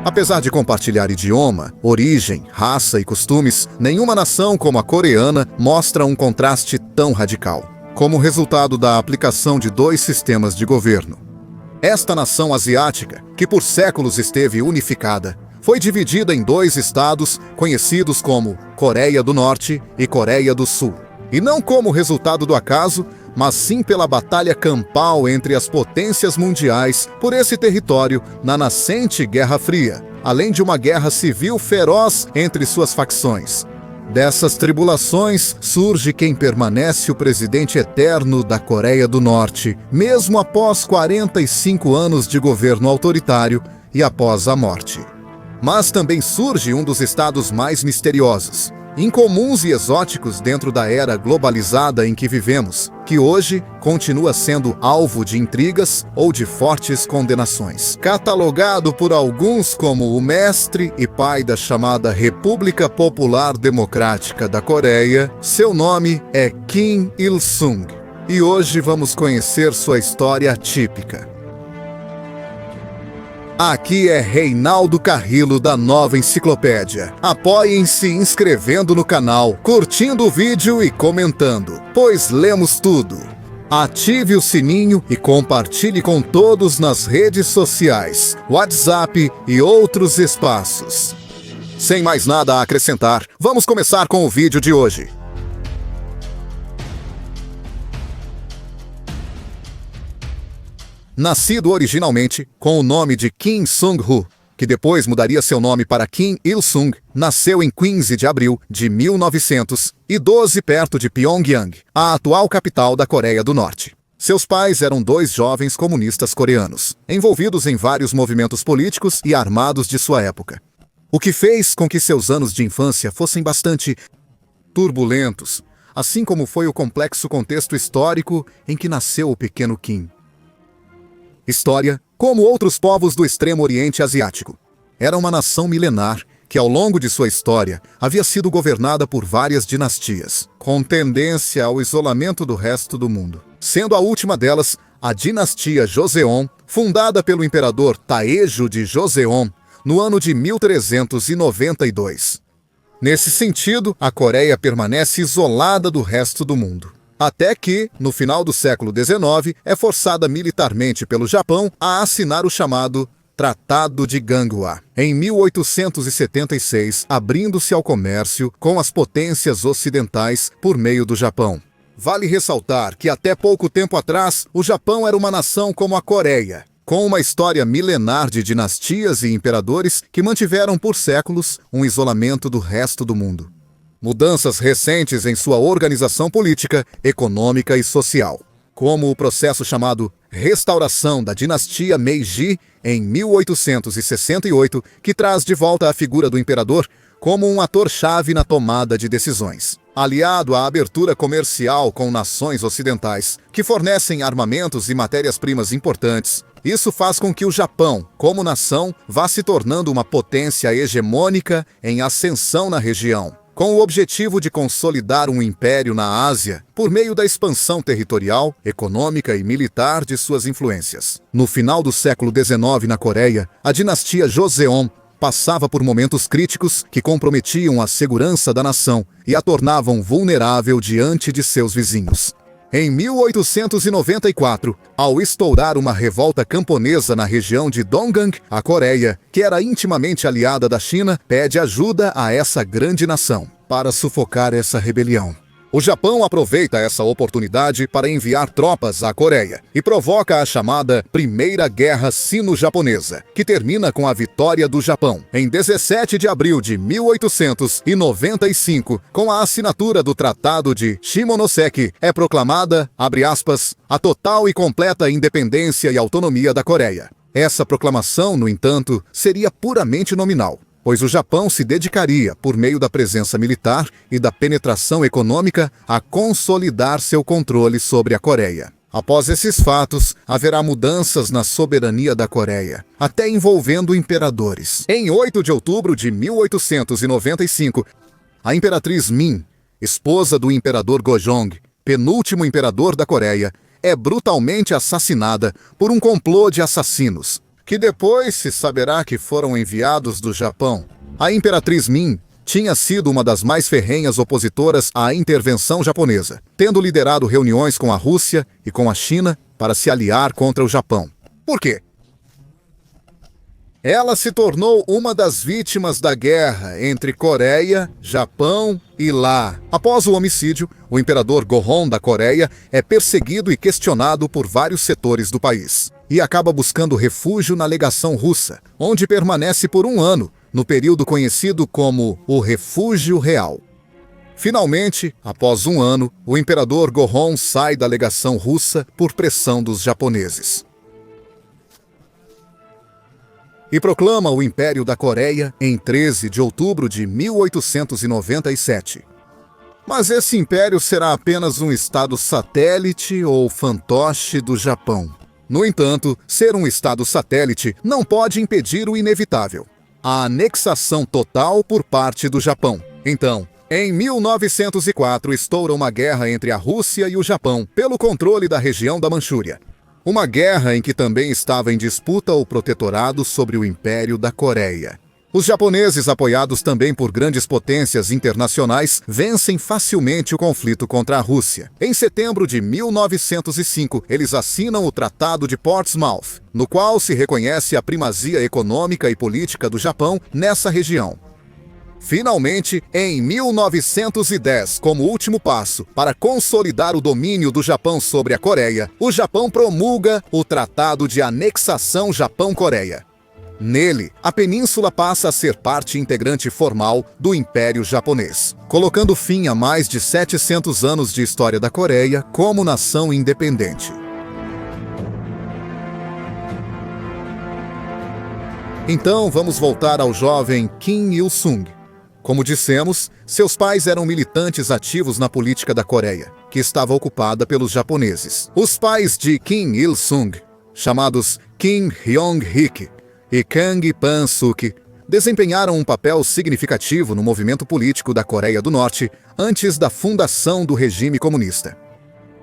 Apesar de compartilhar idioma, origem, raça e costumes, nenhuma nação como a coreana mostra um contraste tão radical, como resultado da aplicação de dois sistemas de governo. Esta nação asiática, que por séculos esteve unificada, foi dividida em dois estados conhecidos como Coreia do Norte e Coreia do Sul. E não como resultado do acaso, mas sim pela batalha campal entre as potências mundiais por esse território na nascente Guerra Fria, além de uma guerra civil feroz entre suas facções. Dessas tribulações surge quem permanece o presidente eterno da Coreia do Norte, mesmo após 45 anos de governo autoritário e após a morte. Mas também surge um dos estados mais misteriosos, incomuns e exóticos dentro da era globalizada em que vivemos, que hoje continua sendo alvo de intrigas ou de fortes condenações. Catalogado por alguns como o mestre e pai da chamada República Popular Democrática da Coreia, seu nome é Kim Il-sung. E hoje vamos conhecer sua história atípica. Aqui é Reinaldo Carrillo da Nova Enciclopédia. Apoiem-se inscrevendo no canal, curtindo o vídeo e comentando, pois lemos tudo. Ative o sininho e compartilhe com todos nas redes sociais, WhatsApp e outros espaços. Sem mais nada a acrescentar, vamos começar com o vídeo de hoje. Nascido originalmente com o nome de Kim Sung-ho, que depois mudaria seu nome para Kim Il-sung, nasceu em 15 de abril de 1912 perto de Pyongyang, a atual capital da Coreia do Norte. Seus pais eram dois jovens comunistas coreanos, envolvidos em vários movimentos políticos e armados de sua época. O que fez com que seus anos de infância fossem bastante turbulentos, assim como foi o complexo contexto histórico em que nasceu o pequeno Kim. História, como outros povos do extremo oriente asiático. Era uma nação milenar que, ao longo de sua história, havia sido governada por várias dinastias, com tendência ao isolamento do resto do mundo. Sendo a última delas a dinastia Joseon, fundada pelo imperador Taejo de Joseon, no ano de 1392. Nesse sentido, a Coreia permanece isolada do resto do mundo. Até que, no final do século XIX, é forçada militarmente pelo Japão a assinar o chamado Tratado de Ganghwa, em 1876, abrindo-se ao comércio com as potências ocidentais por meio do Japão. Vale ressaltar que até pouco tempo atrás, o Japão era uma nação como a Coreia, com uma história milenar de dinastias e imperadores que mantiveram por séculos um isolamento do resto do mundo. Mudanças recentes em sua organização política, econômica e social, como o processo chamado Restauração da Dinastia Meiji em 1868, que traz de volta a figura do imperador como um ator-chave na tomada de decisões. Aliado à abertura comercial com nações ocidentais, que fornecem armamentos e matérias-primas importantes, isso faz com que o Japão, como nação, vá se tornando uma potência hegemônica em ascensão na região, com o objetivo de consolidar um império na Ásia por meio da expansão territorial, econômica e militar de suas influências. No final do século XIX na Coreia, a dinastia Joseon passava por momentos críticos que comprometiam a segurança da nação e a tornavam vulnerável diante de seus vizinhos. Em 1894, ao estourar uma revolta camponesa na região de Donggang, a Coreia, que era intimamente aliada da China, pede ajuda a essa grande nação para sufocar essa rebelião. O Japão aproveita essa oportunidade para enviar tropas à Coreia e provoca a chamada Primeira Guerra Sino-Japonesa, que termina com a vitória do Japão. Em 17 de abril de 1895, com a assinatura do Tratado de Shimonoseki, é proclamada, abre aspas, a total e completa independência e autonomia da Coreia. Essa proclamação, no entanto, seria puramente nominal, pois o Japão se dedicaria, por meio da presença militar e da penetração econômica, a consolidar seu controle sobre a Coreia. Após esses fatos, haverá mudanças na soberania da Coreia, até envolvendo imperadores. Em 8 de outubro de 1895, a imperatriz Min, esposa do imperador Gojong, penúltimo imperador da Coreia, é brutalmente assassinada por um complô de assassinos, que depois se saberá que foram enviados do Japão. A imperatriz Ming tinha sido uma das mais ferrenhas opositoras à intervenção japonesa, tendo liderado reuniões com a Rússia e com a China para se aliar contra o Japão. Por quê? Ela se tornou uma das vítimas da guerra entre Coreia, Japão e Lá. Após o homicídio, o imperador Gohon da Coreia é perseguido e questionado por vários setores do país, e acaba buscando refúgio na legação russa, onde permanece por um ano, no período conhecido como o Refúgio Real. Finalmente, após um ano, o imperador Gohon sai da legação russa por pressão dos japoneses e proclama o Império da Coreia em 13 de outubro de 1897. Mas esse império será apenas um estado satélite ou fantoche do Japão. No entanto, ser um estado satélite não pode impedir o inevitável: a anexação total por parte do Japão. Então, em 1904 estoura uma guerra entre a Rússia e o Japão pelo controle da região da Manchúria. Uma guerra em que também estava em disputa o protetorado sobre o Império da Coreia. Os japoneses, apoiados também por grandes potências internacionais, vencem facilmente o conflito contra a Rússia. Em setembro de 1905, eles assinam o Tratado de Portsmouth, no qual se reconhece a primazia econômica e política do Japão nessa região. Finalmente, em 1910, como último passo para consolidar o domínio do Japão sobre a Coreia, o Japão promulga o Tratado de Anexação Japão-Coreia. Nele, a península passa a ser parte integrante formal do Império Japonês, colocando fim a mais de 700 anos de história da Coreia como nação independente. Então, vamos voltar ao jovem Kim Il-sung. Como dissemos, seus pais eram militantes ativos na política da Coreia, que estava ocupada pelos japoneses. Os pais de Kim Il-sung, chamados Kim Hyong-hik e Kang Pan-suk, desempenharam um papel significativo no movimento político da Coreia do Norte antes da fundação do regime comunista.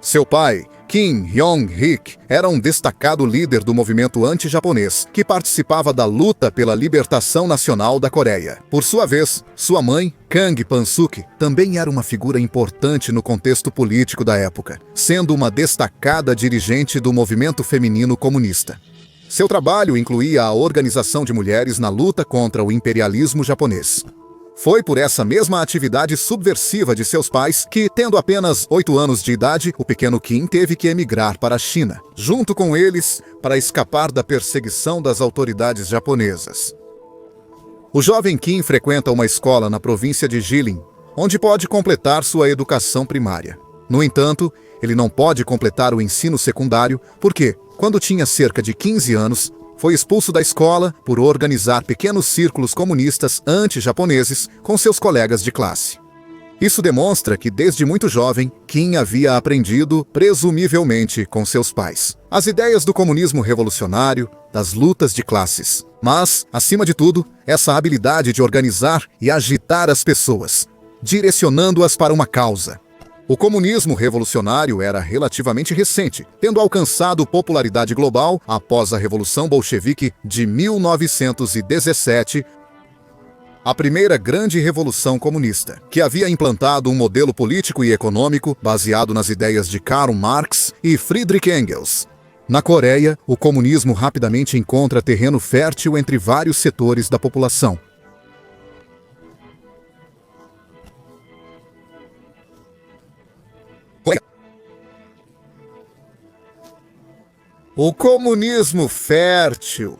Seu pai, Kim Hyong-hik, era um destacado líder do movimento anti-japonês, que participava da luta pela libertação nacional da Coreia. Por sua vez, sua mãe, Kang Pan-suk, também era uma figura importante no contexto político da época, sendo uma destacada dirigente do movimento feminino comunista. Seu trabalho incluía a organização de mulheres na luta contra o imperialismo japonês. Foi por essa mesma atividade subversiva de seus pais que, tendo apenas 8 anos de idade, o pequeno Kim teve que emigrar para a China, junto com eles, para escapar da perseguição das autoridades japonesas. O jovem Kim frequenta uma escola na província de Jilin, onde pode completar sua educação primária. No entanto, ele não pode completar o ensino secundário porque, quando tinha cerca de 15 anos, foi expulso da escola por organizar pequenos círculos comunistas anti-japoneses com seus colegas de classe. Isso demonstra que, desde muito jovem, Kim havia aprendido, presumivelmente, com seus pais, as ideias do comunismo revolucionário, das lutas de classes. Mas, acima de tudo, essa habilidade de organizar e agitar as pessoas, direcionando-as para uma causa. O comunismo revolucionário era relativamente recente, tendo alcançado popularidade global após a Revolução Bolchevique de 1917, a primeira grande revolução comunista, que havia implantado um modelo político e econômico baseado nas ideias de Karl Marx e Friedrich Engels. Na Coreia, o comunismo rapidamente encontra terreno fértil entre vários setores da população. O comunismo fértil.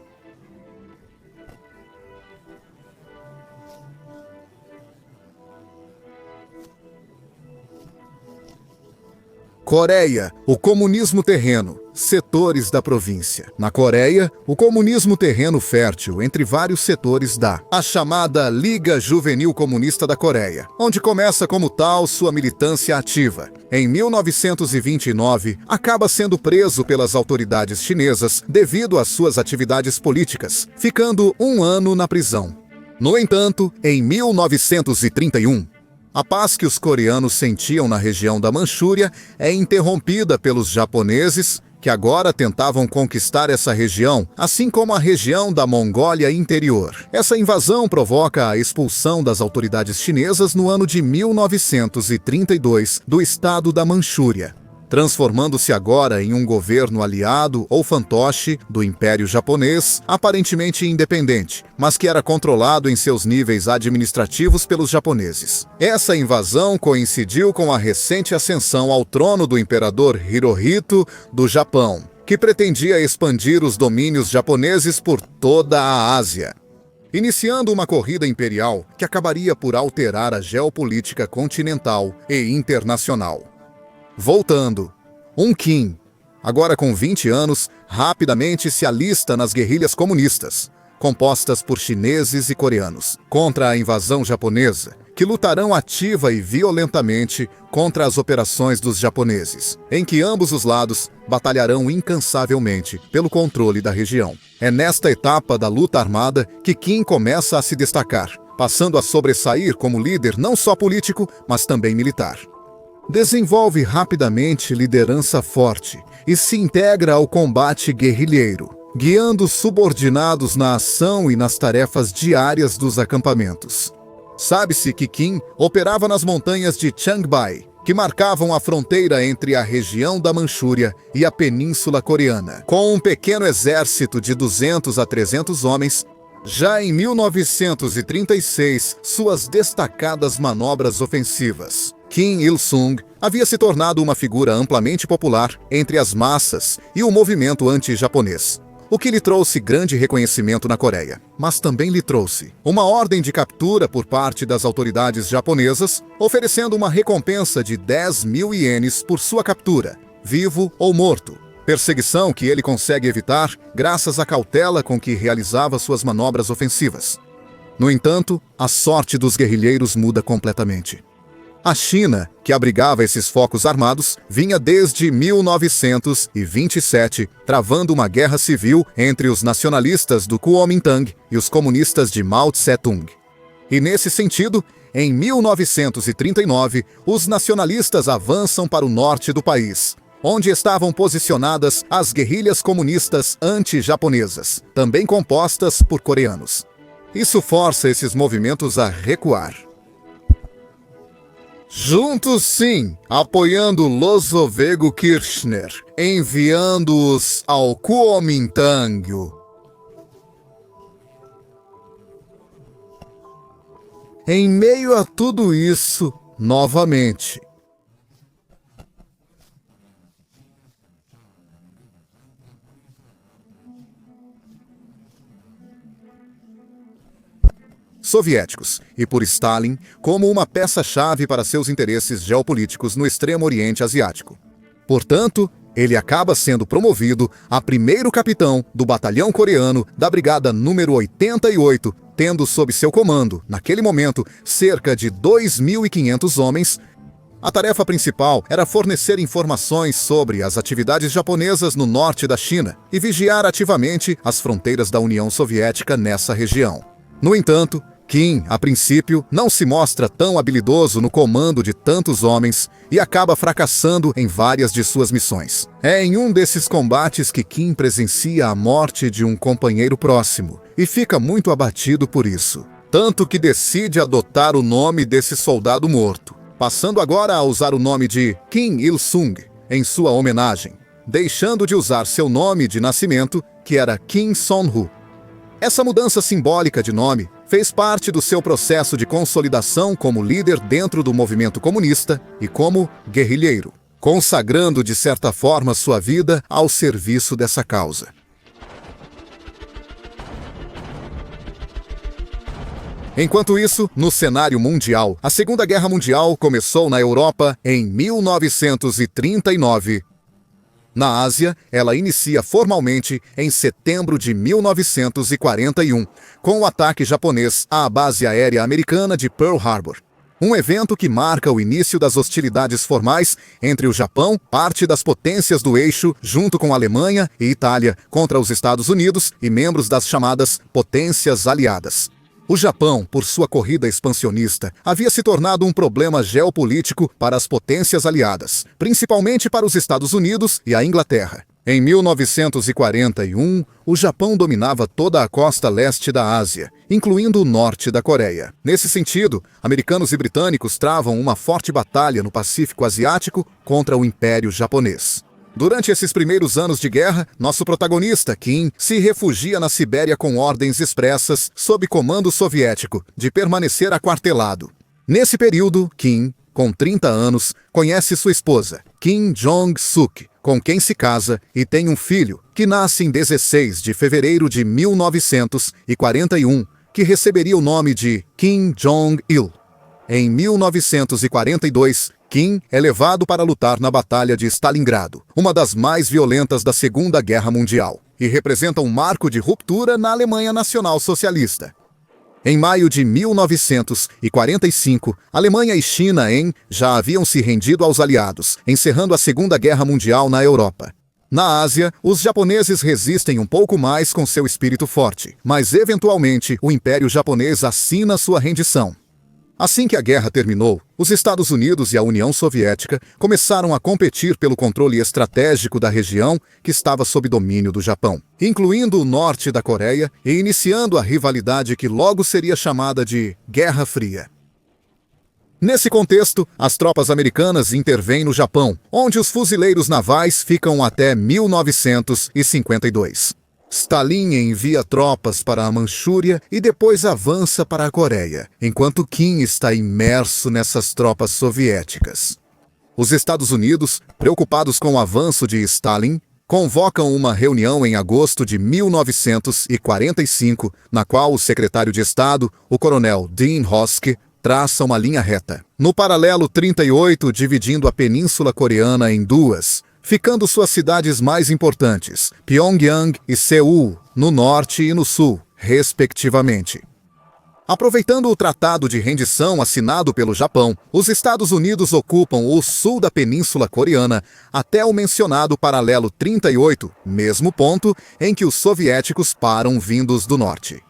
Coreia, o comunismo terreno, setores da província. Na Coreia, o comunismo terreno fértil entre vários setores a chamada Liga Juvenil Comunista da Coreia, onde começa como tal sua militância ativa. Em 1929, acaba sendo preso pelas autoridades chinesas devido às suas atividades políticas, ficando um ano na prisão. No entanto, em 1931, a paz que os coreanos sentiam na região da Manchúria é interrompida pelos japoneses que agora tentavam conquistar essa região, assim como a região da Mongólia Interior. Essa invasão provoca a expulsão das autoridades chinesas no ano de 1932 do estado da Manchúria, transformando-se agora em um governo aliado ou fantoche do Império Japonês, aparentemente independente, mas que era controlado em seus níveis administrativos pelos japoneses. Essa invasão coincidiu com a recente ascensão ao trono do imperador Hirohito do Japão, que pretendia expandir os domínios japoneses por toda a Ásia, iniciando uma corrida imperial que acabaria por alterar a geopolítica continental e internacional. Voltando, Qin, agora com 20 anos, rapidamente se alista nas guerrilhas comunistas, compostas por chineses e coreanos, contra a invasão japonesa, que lutarão ativa e violentamente contra as operações dos japoneses, em que ambos os lados batalharão incansavelmente pelo controle da região. É nesta etapa da luta armada que Qin começa a se destacar, passando a sobressair como líder não só político, mas também militar. Desenvolve rapidamente liderança forte e se integra ao combate guerrilheiro, guiando subordinados na ação e nas tarefas diárias dos acampamentos. Sabe-se que Qin operava nas montanhas de Changbai, que marcavam a fronteira entre a região da Manchúria e a Península Coreana, com um pequeno exército de 200 a 300 homens. Já em 1936, suas destacadas manobras ofensivas. Kim Il-sung havia se tornado uma figura amplamente popular entre as massas e o movimento anti-japonês, o que lhe trouxe grande reconhecimento na Coreia. Mas também lhe trouxe uma ordem de captura por parte das autoridades japonesas, oferecendo uma recompensa de 10.000 ienes por sua captura, vivo ou morto. Perseguição que ele consegue evitar graças à cautela com que realizava suas manobras ofensivas. No entanto, a sorte dos guerrilheiros muda completamente. A China, que abrigava esses focos armados, vinha desde 1927 travando uma guerra civil entre os nacionalistas do Kuomintang e os comunistas de Mao Tse-tung. E nesse sentido, em 1939, os nacionalistas avançam para o norte do país, onde estavam posicionadas as guerrilhas comunistas anti-japonesas, também compostas por coreanos. Isso força esses movimentos a recuar. Juntos sim, apoiando Losovego Kirchner, enviando-os ao Kuomintang. Em meio a tudo isso, novamente, soviéticos, e por Stalin como uma peça-chave para seus interesses geopolíticos no Extremo Oriente Asiático. Portanto, ele acaba sendo promovido a primeiro capitão do batalhão coreano da Brigada número 88, tendo sob seu comando, naquele momento, cerca de 2.500 homens. A tarefa principal era fornecer informações sobre as atividades japonesas no norte da China e vigiar ativamente as fronteiras da União Soviética nessa região. No entanto, Kim, a princípio, não se mostra tão habilidoso no comando de tantos homens e acaba fracassando em várias de suas missões. É em um desses combates que Kim presencia a morte de um companheiro próximo e fica muito abatido por isso, tanto que decide adotar o nome desse soldado morto, passando agora a usar o nome de Kim Il-sung em sua homenagem, deixando de usar seu nome de nascimento, que era Kim Son-hu. Essa mudança simbólica de nome fez parte do seu processo de consolidação como líder dentro do movimento comunista e como guerrilheiro, consagrando de certa forma sua vida ao serviço dessa causa. Enquanto isso, no cenário mundial, a Segunda Guerra Mundial começou na Europa em 1939. Na Ásia, ela inicia formalmente em setembro de 1941, com o ataque japonês à base aérea americana de Pearl Harbor. Um evento que marca o início das hostilidades formais entre o Japão, parte das potências do eixo, junto com a Alemanha e Itália, contra os Estados Unidos e membros das chamadas potências aliadas. O Japão, por sua corrida expansionista, havia se tornado um problema geopolítico para as potências aliadas, principalmente para os Estados Unidos e a Inglaterra. Em 1941, o Japão dominava toda a costa leste da Ásia, incluindo o norte da Coreia. Nesse sentido, americanos e britânicos travam uma forte batalha no Pacífico Asiático contra o Império Japonês. Durante esses primeiros anos de guerra, nosso protagonista, Kim, se refugia na Sibéria com ordens expressas, sob comando soviético, de permanecer aquartelado. Nesse período, Kim, com 30 anos, conhece sua esposa, Kim Jong-suk, com quem se casa e tem um filho, que nasce em 16 de fevereiro de 1941, que receberia o nome de Kim Jong-il. Em 1942, Kim é levado para lutar na Batalha de Stalingrado, uma das mais violentas da Segunda Guerra Mundial, e representa um marco de ruptura na Alemanha nacional-socialista. Em maio de 1945, Alemanha e China já haviam se rendido aos aliados, encerrando a Segunda Guerra Mundial na Europa. Na Ásia, os japoneses resistem um pouco mais com seu espírito forte, mas eventualmente o Império Japonês assina sua rendição. Assim que a guerra terminou, os Estados Unidos e a União Soviética começaram a competir pelo controle estratégico da região que estava sob domínio do Japão, incluindo o norte da Coreia e iniciando a rivalidade que logo seria chamada de Guerra Fria. Nesse contexto, as tropas americanas intervêm no Japão, onde os fuzileiros navais ficam até 1952. Stalin envia tropas para a Manchúria e depois avança para a Coreia, enquanto Kim está imerso nessas tropas soviéticas. Os Estados Unidos, preocupados com o avanço de Stalin, convocam uma reunião em agosto de 1945, na qual o secretário de Estado, o coronel Dean Rusk, traça uma linha reta, no paralelo 38, dividindo a Península Coreana em duas, ficando suas cidades mais importantes, Pyongyang e Seul, no norte e no sul, respectivamente. Aproveitando o Tratado de Rendição assinado pelo Japão, os Estados Unidos ocupam o sul da Península Coreana até o mencionado paralelo 38, mesmo ponto em que os soviéticos param vindos do norte.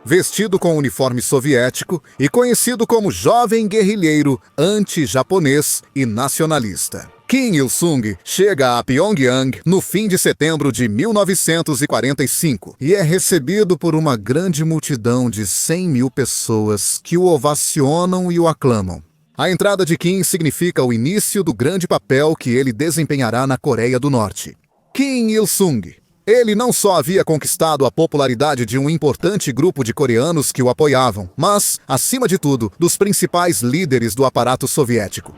Vestido com o uniforme soviético e conhecido como jovem guerrilheiro anti-japonês e nacionalista, Kim Il-sung chega a Pyongyang no fim de setembro de 1945 e é recebido por uma grande multidão de 100 mil pessoas que o ovacionam e o aclamam. A entrada de Kim significa o início do grande papel que ele desempenhará na Coreia do Norte. Kim Il-sung. Ele não só havia conquistado a popularidade de um importante grupo de coreanos que o apoiavam, mas, acima de tudo, dos principais líderes do aparato soviético.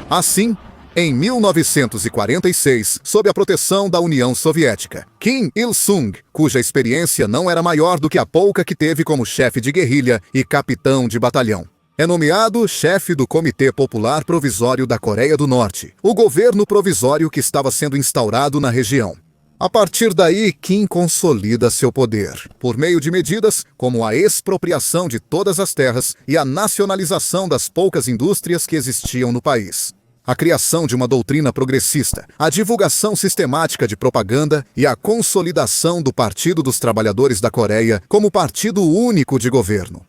Assim, em 1946, sob a proteção da União Soviética, Kim Il-sung, cuja experiência não era maior do que a pouca que teve como chefe de guerrilha e capitão de batalhão, é nomeado chefe do Comitê Popular Provisório da Coreia do Norte, o governo provisório que estava sendo instaurado na região. A partir daí, Kim consolida seu poder, por meio de medidas como a expropriação de todas as terras e a nacionalização das poucas indústrias que existiam no país. A criação de uma doutrina progressista, a divulgação sistemática de propaganda e a consolidação do Partido dos Trabalhadores da Coreia como partido único de governo.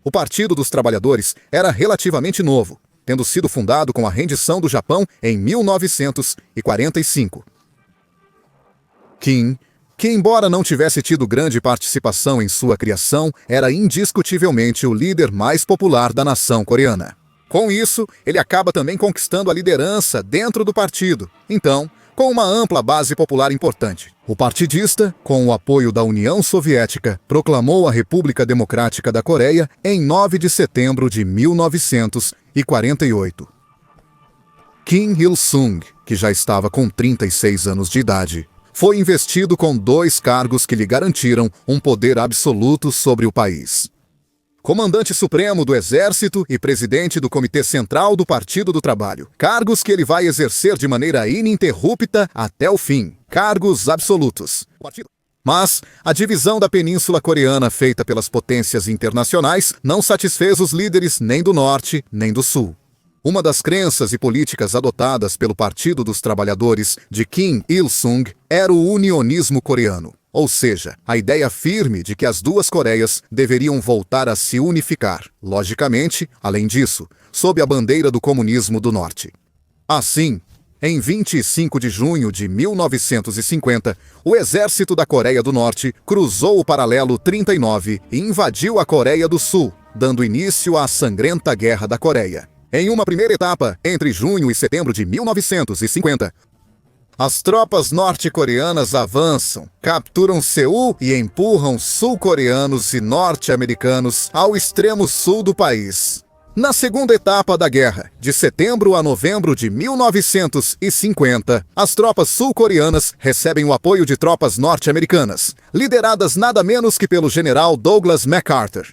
O Partido dos Trabalhadores era relativamente novo, tendo sido fundado com a rendição do Japão em 1945. Kim, que embora não tivesse tido grande participação em sua criação, era indiscutivelmente o líder mais popular da nação coreana. Com isso, ele acaba também conquistando a liderança dentro do partido, então, com uma ampla base popular importante. O partidista, com o apoio da União Soviética, proclamou a República Democrática da Coreia em 9 de setembro de 1948. Kim Il-sung, que já estava com 36 anos de idade, foi investido com 2 cargos que lhe garantiram um poder absoluto sobre o país: Comandante Supremo do Exército e Presidente do Comitê Central do Partido do Trabalho. Cargos que ele vai exercer de maneira ininterrupta até o fim. Cargos absolutos. Mas a divisão da Península Coreana feita pelas potências internacionais não satisfez os líderes nem do Norte nem do Sul. Uma das crenças e políticas adotadas pelo Partido dos Trabalhadores de Kim Il-sung era o unionismo coreano, ou seja, a ideia firme de que as duas Coreias deveriam voltar a se unificar, logicamente, além disso, sob a bandeira do comunismo do Norte. Assim, em 25 de junho de 1950, o exército da Coreia do Norte cruzou o paralelo 39 e invadiu a Coreia do Sul, dando início à sangrenta Guerra da Coreia. Em uma primeira etapa, entre junho e setembro de 1950, as tropas norte-coreanas avançam, capturam Seul e empurram sul-coreanos e norte-americanos ao extremo sul do país. Na segunda etapa da guerra, de setembro a novembro de 1950, as tropas sul-coreanas recebem o apoio de tropas norte-americanas, lideradas nada menos que pelo general Douglas MacArthur.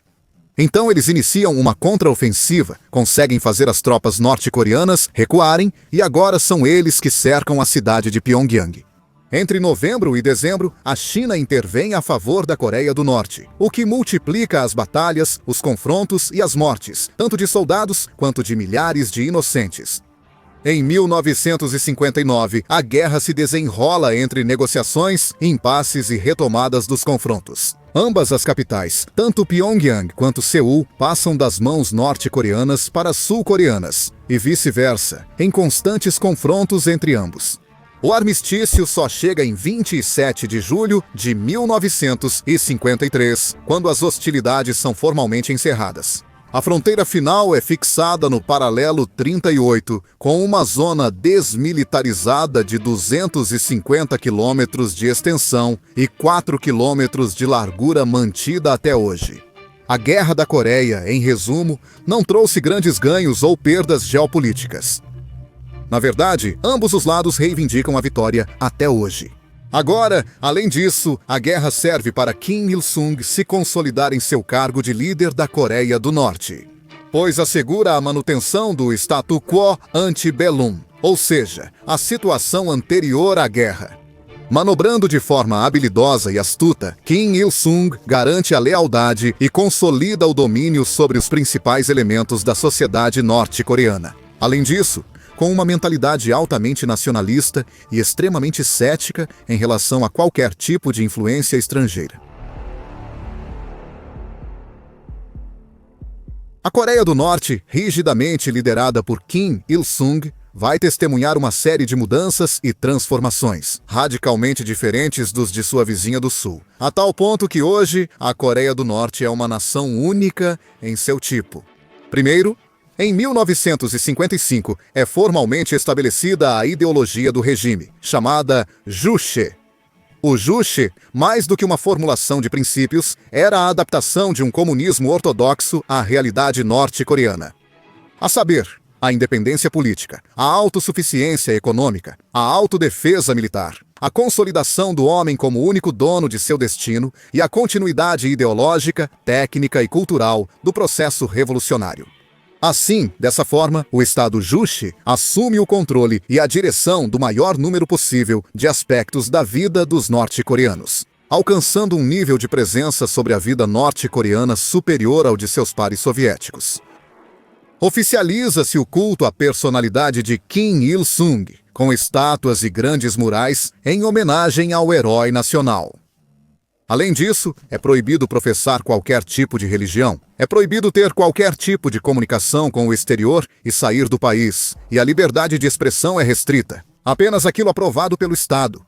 Então eles iniciam uma contraofensiva, conseguem fazer as tropas norte-coreanas recuarem e agora são eles que cercam a cidade de Pyongyang. Entre novembro e dezembro, a China intervém a favor da Coreia do Norte, o que multiplica as batalhas, os confrontos e as mortes, tanto de soldados quanto de milhares de inocentes. Em 1959, a guerra se desenrola entre negociações, impasses e retomadas dos confrontos. Ambas as capitais, tanto Pyongyang quanto Seul, passam das mãos norte-coreanas para as sul-coreanas, e vice-versa, em constantes confrontos entre ambos. O armistício só chega em 27 de julho de 1953, quando as hostilidades são formalmente encerradas. A fronteira final é fixada no paralelo 38, com uma zona desmilitarizada de 250 quilômetros de extensão e 4 quilômetros de largura mantida até hoje. A Guerra da Coreia, em resumo, não trouxe grandes ganhos ou perdas geopolíticas. Na verdade, ambos os lados reivindicam a vitória até hoje. Agora, além disso, a guerra serve para Kim Il-sung se consolidar em seu cargo de líder da Coreia do Norte, pois assegura a manutenção do statu quo ante-bellum, ou seja, a situação anterior à guerra. Manobrando de forma habilidosa e astuta, Kim Il-sung garante a lealdade e consolida o domínio sobre os principais elementos da sociedade norte-coreana. Além disso, com uma mentalidade altamente nacionalista e extremamente cética em relação a qualquer tipo de influência estrangeira. A Coreia do Norte, rigidamente liderada por Kim Il-sung, vai testemunhar uma série de mudanças e transformações, radicalmente diferentes dos de sua vizinha do Sul, a tal ponto que hoje a Coreia do Norte é uma nação única em seu tipo. Primeiro, em 1955, é formalmente estabelecida a ideologia do regime, chamada Juche. O Juche, mais do que uma formulação de princípios, era a adaptação de um comunismo ortodoxo à realidade norte-coreana. A saber, a independência política, a autossuficiência econômica, a autodefesa militar, a consolidação do homem como único dono de seu destino e a continuidade ideológica, técnica e cultural do processo revolucionário. Assim, dessa forma, o Estado Juche assume o controle e a direção do maior número possível de aspectos da vida dos norte-coreanos, alcançando um nível de presença sobre a vida norte-coreana superior ao de seus pares soviéticos. Oficializa-se o culto à personalidade de Kim Il-sung, com estátuas e grandes murais em homenagem ao herói nacional. Além disso, é proibido professar qualquer tipo de religião, é proibido ter qualquer tipo de comunicação com o exterior e sair do país, e a liberdade de expressão é restrita, apenas aquilo aprovado pelo Estado.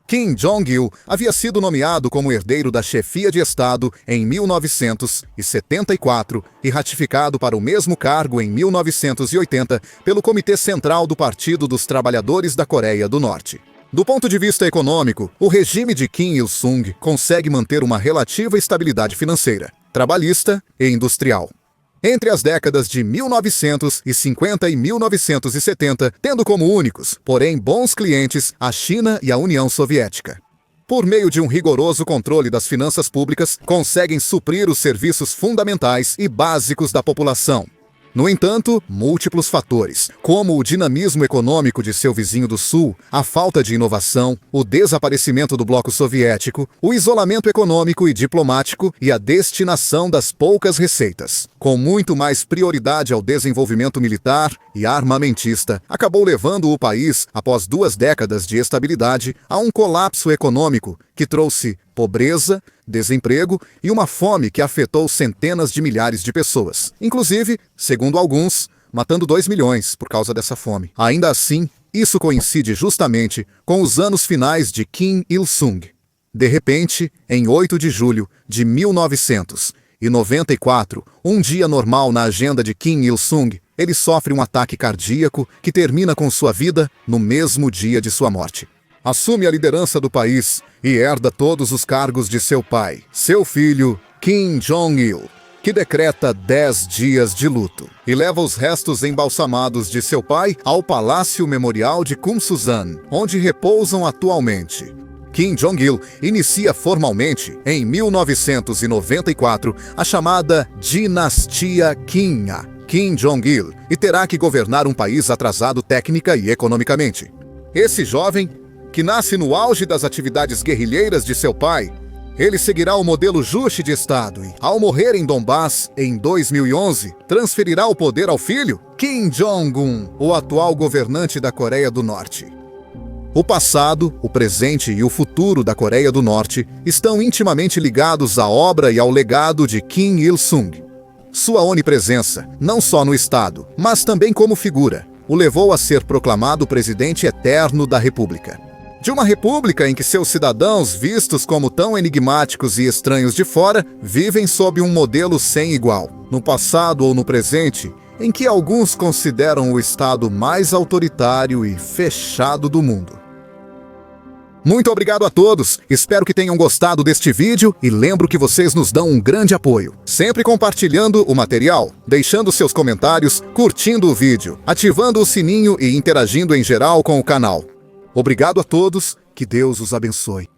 Kim Jong-il havia sido nomeado como herdeiro da chefia de Estado em 1974 e ratificado para o mesmo cargo em 1980 pelo Comitê Central do Partido dos Trabalhadores da Coreia do Norte. Do ponto de vista econômico, o regime de Kim Il-sung consegue manter uma relativa estabilidade financeira, trabalhista e industrial. Entre as décadas de 1950 e 1970, tendo como únicos, porém bons clientes, a China e a União Soviética. Por meio de um rigoroso controle das finanças públicas, conseguem suprir os serviços fundamentais e básicos da população. No entanto, múltiplos fatores, como o dinamismo econômico de seu vizinho do Sul, a falta de inovação, o desaparecimento do bloco soviético, o isolamento econômico e diplomático e a destinação das poucas receitas, com muito mais prioridade ao desenvolvimento militar e armamentista, acabou levando o país, após 2 décadas de estabilidade, a um colapso econômico que trouxe pobreza, desemprego e uma fome que afetou centenas de milhares de pessoas. Inclusive, segundo alguns, matando 2 milhões por causa dessa fome. Ainda assim, isso coincide justamente com os anos finais de Kim Il-sung. De repente, em 8 de julho de 1994, um dia normal na agenda de Kim Il-sung, ele sofre um ataque cardíaco que termina com sua vida no mesmo dia de sua morte. Assume a liderança do país e herda todos os cargos de seu pai, seu filho, Kim Jong-il, que decreta 10 dias de luto e leva os restos embalsamados de seu pai ao Palácio Memorial de Kumsusan, onde repousam atualmente. Kim Jong-il inicia formalmente, em 1994, a chamada Dinastia Kim Jong-il, e terá que governar um país atrasado técnica e economicamente. Esse jovem, que nasce no auge das atividades guerrilheiras de seu pai, ele seguirá o modelo Juche de Estado e, ao morrer em Donbass em 2011, transferirá o poder ao filho, Kim Jong-un, o atual governante da Coreia do Norte. O passado, o presente e o futuro da Coreia do Norte estão intimamente ligados à obra e ao legado de Kim Il-sung. Sua onipresença, não só no Estado, mas também como figura, o levou a ser proclamado presidente eterno da República. De uma república em que seus cidadãos, vistos como tão enigmáticos e estranhos de fora, vivem sob um modelo sem igual, no passado ou no presente, em que alguns consideram o Estado mais autoritário e fechado do mundo. Muito obrigado a todos, espero que tenham gostado deste vídeo e lembro que vocês nos dão um grande apoio, sempre compartilhando o material, deixando seus comentários, curtindo o vídeo, ativando o sininho e interagindo em geral com o canal. Obrigado a todos, que Deus os abençoe.